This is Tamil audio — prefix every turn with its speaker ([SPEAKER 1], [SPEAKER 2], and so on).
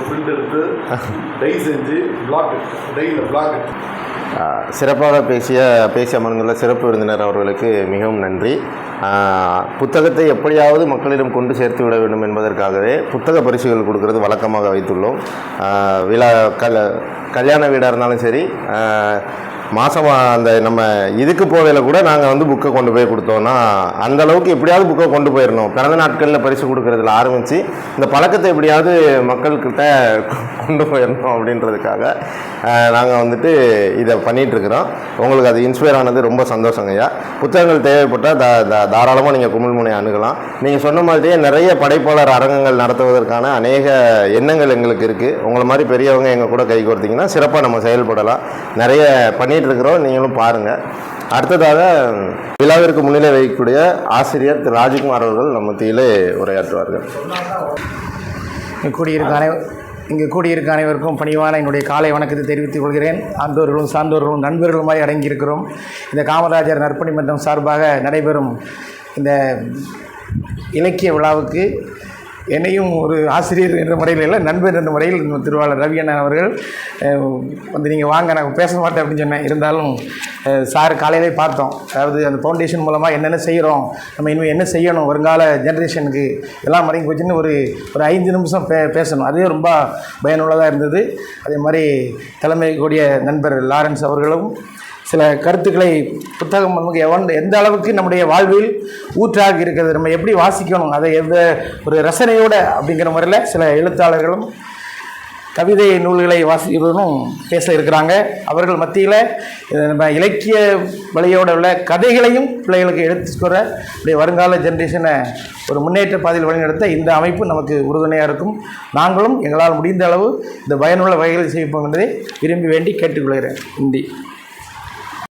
[SPEAKER 1] பிரிண்ட் எடுத்து டை செஞ்சு பிளாக் டையில் பிளாக்.
[SPEAKER 2] சிறப்பாக பேசிய அமர்ந்துள்ள சிறப்பு விருந்தினர் அவர்களுக்கு மிகவும் நன்றி. புத்தகத்தை எப்படியாவது மக்களிடம் கொண்டு சேர்த்து விட வேண்டும் என்பதற்காகவே புத்தக பரிசுகள் கொடுக்கறது வழக்கமாக வைத்துள்ளோம். கல்யாண வீடாக இருந்தாலும் சரி, மாதம் அந்த நம்ம இதுக்கு போகையில் கூட நாங்கள் வந்து புக்கை கொண்டு போய் கொடுத்தோன்னா அந்தளவுக்கு எப்படியாவது புக்கை கொண்டு போயிடணும். பிறந்த நாட்களில் பரிசு கொடுக்குறதுல ஆரம்பித்து இந்த பழக்கத்தை எப்படியாவது மக்கள்கிட்ட கொண்டு போயிடணும் அப்படின்றதுக்காக நாங்கள் வந்துட்டு இதை பண்ணிகிட்ருக்குறோம். உங்களுக்கு அது இன்ஸ்பயர் ஆனது ரொம்ப சந்தோஷங்கய்யா. புத்தகங்கள் தேவைப்பட்டால் தாராளமாக நீங்கள் குமிழ்முனை அணுகலாம். நீங்கள் சொன்ன மாதிரியே நிறைய படைப்பாளர் அரங்கங்கள் நடத்துவதற்கான அநேக எண்ணங்கள் எங்களுக்கு இருக்குது. உங்களை மாதிரி பெரியவங்க எங்கள் கூட கை கோர்த்திங்கன்னா சிறப்பாக நம்ம செயல்படலாம். நிறைய பண்ணிகிட்ருக்குறோம், நீங்களும் பாருங்கள். அடுத்ததாக விழாவிற்கு முன்னிலை வைக்கக்கூடிய ஆசிரியர் திரு ராஜ்குமார் அவர்கள் நம்ம மத்தியிலே உரையாற்றுவார்கள்.
[SPEAKER 3] இங்கு கூடியிருக்க அனைவருக்கும் பணிவான என்னுடைய காலை வணக்கத்தை தெரிவித்துக் கொள்கிறேன். ஆண்டோர்களும் சான்றோர்களும் நண்பர்களுமாய் அடங்கியிருக்கிறோம். இந்த காமராஜர் நற்பணி மன்றம் சார்பாக நடைபெறும் இந்த இலக்கிய விழாவுக்கு என்னையும் ஒரு ஆசிரியர் என்ற முறையில் இல்லை, நண்பர் என்ற முறையில் திருவாளர் ரவி அண்ணன் அவர்கள் வந்து நீங்கள் வாங்க, நான் பேச மாட்டேன் அப்படின்னு சொன்னேன். இருந்தாலும் சார் காலையிலே பார்த்தோம். அதாவது அந்த ஃபவுண்டேஷன் மூலமாக என்னென்ன செய்கிறோம், நம்ம இன்னும் என்ன செய்யணும், வருங்கால ஜென்ரேஷனுக்கு எல்லாம் மறைங்கி போச்சுன்னு ஒரு 5 நிமிஷம் பேசணும். அதுவே ரொம்ப பயனுள்ளதாக இருந்தது. அதே மாதிரி தலைமை கூடிய நண்பர் லாரன்ஸ் அவர்களும் சில கருத்துக்களை புத்தகம் நமக்கு எந்த அளவுக்கு நம்முடைய வாழ்வில் ஊற்றாக இருக்கிறது, நம்ம எப்படி வாசிக்கணும், அதை ஒரு ரசனையோடு அப்படிங்கிற முறையில் சில எழுத்தாளர்களும் கவிதை நூல்களை வாசிப்பதும் பேச இருக்கிறாங்க. அவர்கள் மத்தியில் நம்ம இலக்கிய வழியோட உள்ள கதைகளையும் பிள்ளைகளுக்கு எடுத்துக்கிற இப்படி வருங்கால ஜென்ரேஷனை ஒரு முன்னேற்ற பாதையில் வழிநடத்த இந்த அமைப்பு நமக்கு உறுதுணையாக இருக்கும். நாங்களும் எங்களால் முடிந்த அளவு இந்த பயனுள்ள வகைகளை செய்வோம் என்பதை விரும்பி வேண்டி கேட்டுக்கொள்கிறேன். நன்றி.